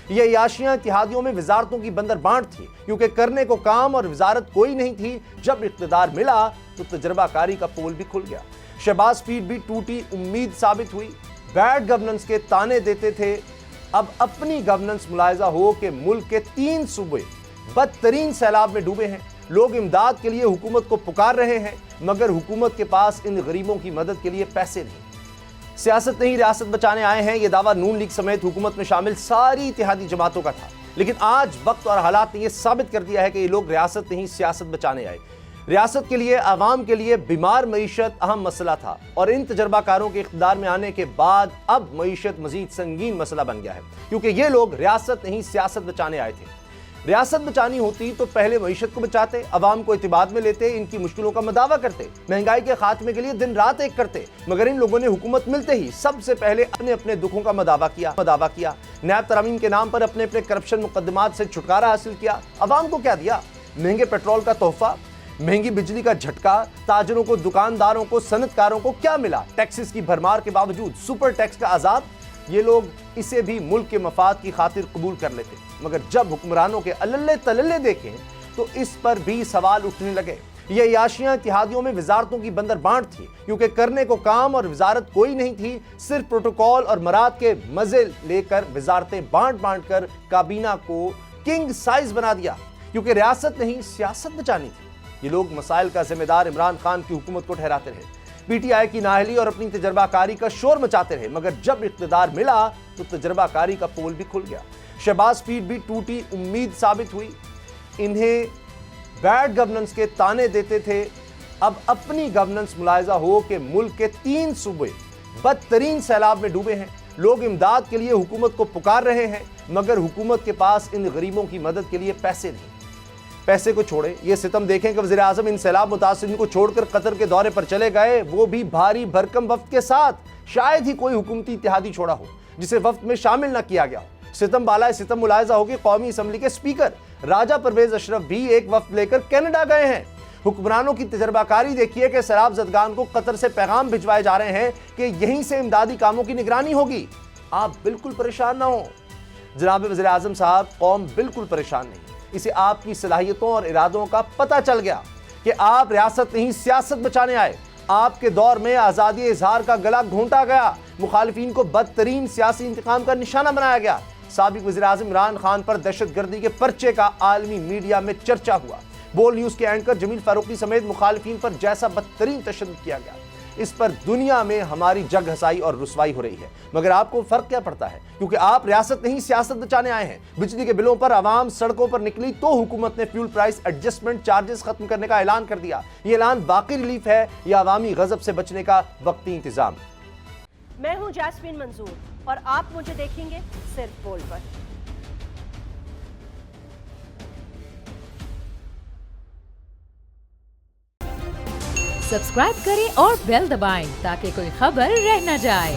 یہ عیاشیاں اتحادیوں میں وزارتوں کی بندر بانٹ تھی، کیونکہ کرنے کو کام اور وزارت کوئی نہیں تھی۔ جب اقتدار ملا تو تجربہ کاری کا پول بھی کھل گیا۔ شہباز سپیڈ بھی ٹوٹی امید ثابت ہوئی۔ بیڈ گورننس کے تانے دیتے تھے، اب اپنی گورننس ملاحظہ ہو کہ ملک کے 3 صوبے بدترین سیلاب میں ڈوبے ہیں۔ لوگ امداد کے لیے حکومت کو پکار رہے ہیں، مگر حکومت کے پاس ان غریبوں کی مدد کے لیے پیسے نہیں۔ سیاست نہیں، ریاست بچانے آئے ہیں، یہ دعویٰ نون لیگ سمیت حکومت میں شامل ساری اتحادی جماعتوں کا تھا، لیکن آج وقت اور حالات نے یہ ثابت کر دیا ہے کہ یہ لوگ ریاست نہیں، سیاست بچانے آئے۔ ریاست کے لیے، عوام کے لیے بیمار معیشت اہم مسئلہ تھا، اور ان تجربہ کاروں کے اقتدار میں آنے کے بعد اب معیشت مزید سنگین مسئلہ بن گیا ہے، کیونکہ یہ لوگ ریاست نہیں، سیاست بچانے آئے تھے۔ ریاست بچانی ہوتی تو پہلے معیشت کو بچاتے، عوام کو اعتماد میں لیتے، ان کی مشکلوں کا مداوع کرتے، مہنگائی کے خاتمے کے لیے دن رات ایک کرتے، مگر ان لوگوں نے حکومت ملتے ہی سب سے پہلے اپنے دکھوں کا مداوع کیا، نیب ترامیم کے نام پر اپنے کرپشن مقدمات سے چھٹکارا حاصل کیا۔ عوام کو کیا دیا؟ مہنگے پیٹرول کا تحفہ، مہنگی بجلی کا جھٹکا، تاجروں کو، دکانداروں کو، صنعت کاروں کو کیا ملا؟ ٹیکسز کی بھرمار کے باوجود سپر ٹیکس کا عذاب۔ یہ لوگ اسے بھی ملک کے مفاد کی خاطر قبول کر لیتے، مگر جب حکمرانوں کے اللے تللے دیکھیں تو اس پر بھی سوال اٹھنے لگے۔ یہ عیاشیاں اتحادیوں میں وزارتوں کی بندر بانٹ تھی، کیونکہ کرنے کو کام اور وزارت کوئی نہیں تھی، صرف پروٹوکول اور مراد کے مزے لے کر وزارتیں بانٹ کر کابینہ کو کنگ سائز بنا دیا، کیونکہ ریاست نہیں، سیاست بچانی تھی۔ یہ لوگ مسائل کا ذمہ دار عمران خان کی حکومت کو ٹھہراتے رہے، پی ٹی آئی کی نااہلی اور اپنی تجربہ کاری کا شور مچاتے رہے، مگر جب اقتدار ملا تو تجربہ کاری کا پول بھی کھل گیا۔ شہباز سپیڈ بھی ٹوٹی امید ثابت ہوئی۔ انہیں بیڈ گورننس کے تانے دیتے تھے، اب اپنی گورننس ملاحظہ ہو کہ ملک کے 3 صوبے بدترین سیلاب میں ڈوبے ہیں۔ لوگ امداد کے لیے حکومت کو پکار رہے ہیں، مگر حکومت کے پاس ان غریبوں کی مدد کے لیے پیسے نہیں۔ پیسے کو چھوڑے، یہ ستم دیکھیں کہ وزیر اعظم ان سیلاب متاثرین کو چھوڑ کر قطر کے دورے پر چلے گئے، وہ بھی بھاری بھرکم وفد کے ساتھ۔ شاید ہی کوئی حکومتی اتحادی چھوڑا ہو جسے وفد میں شامل نہ کیا گیا ہو۔ ستم بالائے ستم ملاحظہ ہو کہ قومی اسمبلی کے اسپیکر راجہ پرویز اشرف بھی ایک وفد لے کر کینیڈا گئے ہیں۔ حکمرانوں کی تجربہ کاری دیکھیے کہ سیلاب زدگان کو قطر سے پیغام بھجوائے جا رہے ہیں کہ یہیں سے امدادی کاموں کی نگرانی ہوگی۔ آپ بالکل پریشان نہ ہوں جناب وزیر اعظم صاحب، قوم بالکل پریشان نہیں، اسے آپ کی صلاحیتوں اور ارادوں کا پتہ چل گیا کہ آپ ریاست نہیں، سیاست بچانے آئے۔ آپ کے دور میں آزادی اظہار کا گلا گھونٹا گیا، مخالفین کو بدترین سیاسی انتقام کا نشانہ بنایا گیا۔ سابق وزیر اعظم عمران خان پر دہشت گردی کے پرچے کا عالمی میڈیا میں چرچا ہوا۔ بول نیوز کے اینکر جمیل فاروقی سمیت مخالفین پر جیسا بدترین تشدد کیا گیا، اس پر دنیا میں ہماری جگ ہسائی اور رسوائی ہو رہی ہے، مگر آپ کو فرق کیا پڑتا ہے؟ کیونکہ آپ ریاست نہیں، سیاست بچانے آئے ہیں۔ بجلی کے بلوں پر عوام سڑکوں پر نکلی تو حکومت نے فیول پرائس ایڈجسٹمنٹ چارجز ختم کرنے کا اعلان کر دیا۔ یہ اعلان باقی ریلیف ہے یا عوامی غضب سے بچنے کا وقتی انتظام؟ میں ہوں جاسمین منظور اور آپ مجھے دیکھیں گے صرف بول پر۔ سبسکرائب کریں اور بیل دبائیں تاکہ کوئی خبر رہ نہ جائے۔